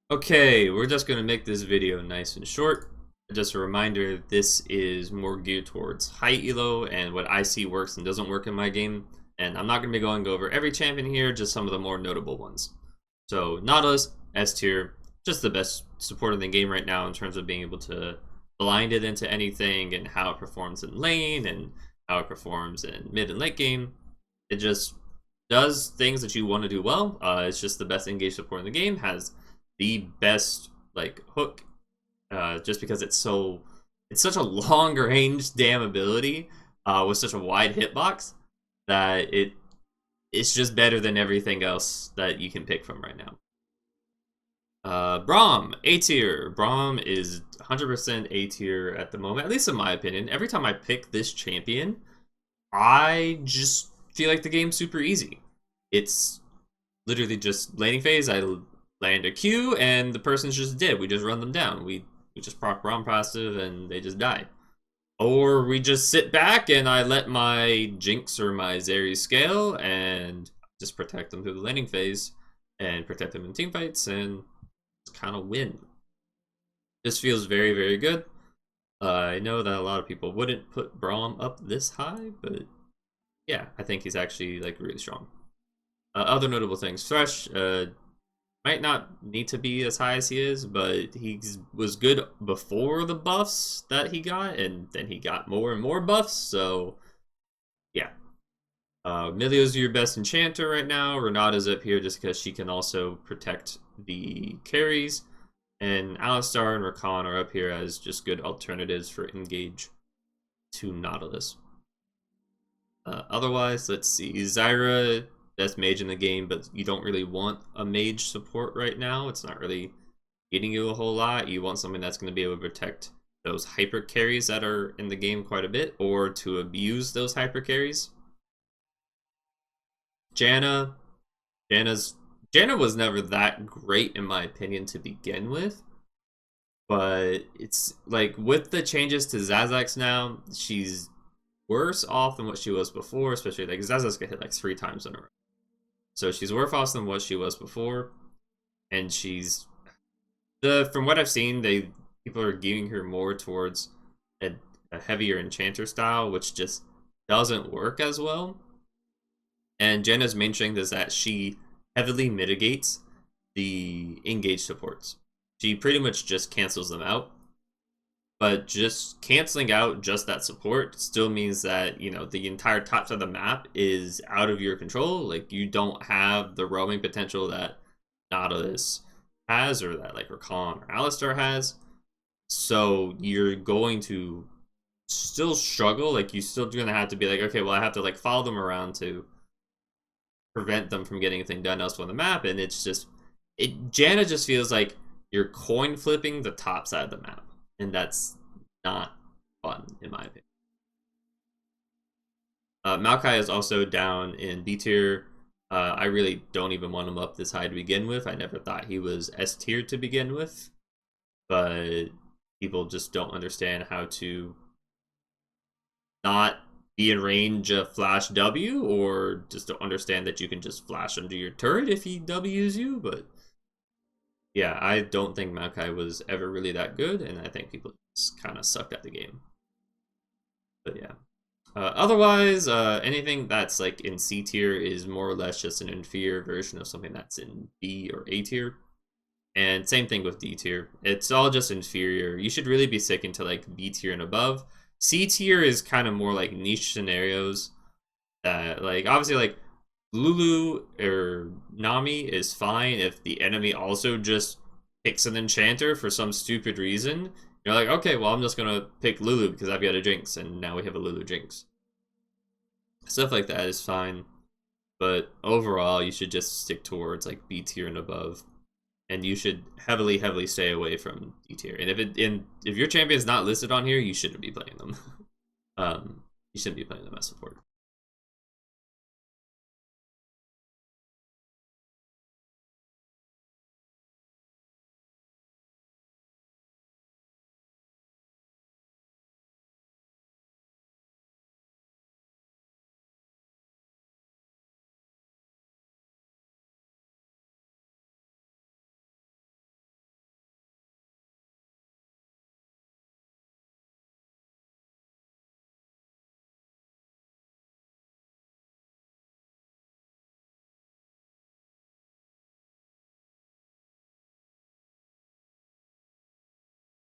Okay, we're just going to make this video nice and short. Just a reminder, this is more geared towards high elo and what I see works and doesn't work in my game. And I'm not going to be going over every champion here, just some of the more notable ones. So Nautilus, S tier, just the best support in the game right now in terms of being able to blind it into anything and how it performs in lane and how it performs in mid and late game. It just does things that you want to do well. It's just the best engaged support in the game, has the best like hook, just because it's such a long range damn ability, with such a wide hitbox that it's just better than everything else that you can pick from right now. Braum, A tier. Braum is 100% A tier at the moment, at least in my opinion. Every time I pick this champion, I just feel like the game's super easy. It's literally just laning phase. I land a Q, and the person's just dead. We just run them down. We just proc Braum passive, and they just die. Or we just sit back, and I let my Jinx or my Zeri scale, and just protect them through the laning phase, and protect them in team fights, and just kind of win. This feels very, very good. I know that a lot of people wouldn't put Braum up this high, but yeah, I think he's actually like really strong. Other notable things, Thresh might not need to be as high as he is, but he was good before the buffs that he got, and then he got more and more buffs, so yeah. Milio's your best enchanter right now. Renata's up here just because she can also protect the carries, and Alistar and Rakan are up here as just good alternatives for engage to Nautilus. Otherwise, let's see. Zyra, best mage in the game, but you don't really want a mage support right now. It's not really getting you a whole lot. You want something that's going to be able to protect those hyper carries that are in the game quite a bit, or to abuse those hyper carries. Janna was never that great in my opinion to begin with, but it's like with the changes to Zazax now, she's worse off than what she was before, especially like Zazax got hit like 3 times in a row. So she's worse off than what she was before, and she's from what I've seen, people are gearing her more towards a heavier enchanter style, which just doesn't work as well. And Janna's main strength is that she heavily mitigates the engage supports. She pretty much just cancels them out. But just canceling out just that support still means that, you know, the entire top side of the map is out of your control. Like, you don't have the roaming potential that Nautilus has, or that like Rakan or Alistar has. So you're going to still struggle. Like, you're still gonna have to be like, okay, well, I have to like follow them around to prevent them from getting anything done elsewhere on the map. And it's just, Janna just feels like you're coin flipping the top side of the map, and that's not fun in my opinion. Maokai is also down in B tier. I really don't even want him up this high to begin with. I never thought he was S tier to begin with, but people just don't understand how to not be in range of flash W, or just don't understand that you can just flash under your turret if he W's you. But yeah, I don't think Maokai was ever really that good, and I think people just kind of sucked at the game. But yeah. Otherwise, anything that's like in C tier is more or less just an inferior version of something that's in B or A tier. And same thing with D tier. It's all just inferior. You should really be sticking to like B tier and above. C tier is kind of more like niche scenarios that, like, obviously, like Lulu or Nami is fine if the enemy also just picks an enchanter for some stupid reason. You're like, okay, well, I'm just gonna pick Lulu because I've got a Jinx, and now we have a Lulu Jinx. Stuff like that is fine, but overall, you should just stick towards like B tier and above, and you should heavily, heavily stay away from D tier. And if your champion is not listed on here, you shouldn't be playing them. You shouldn't be playing them as support.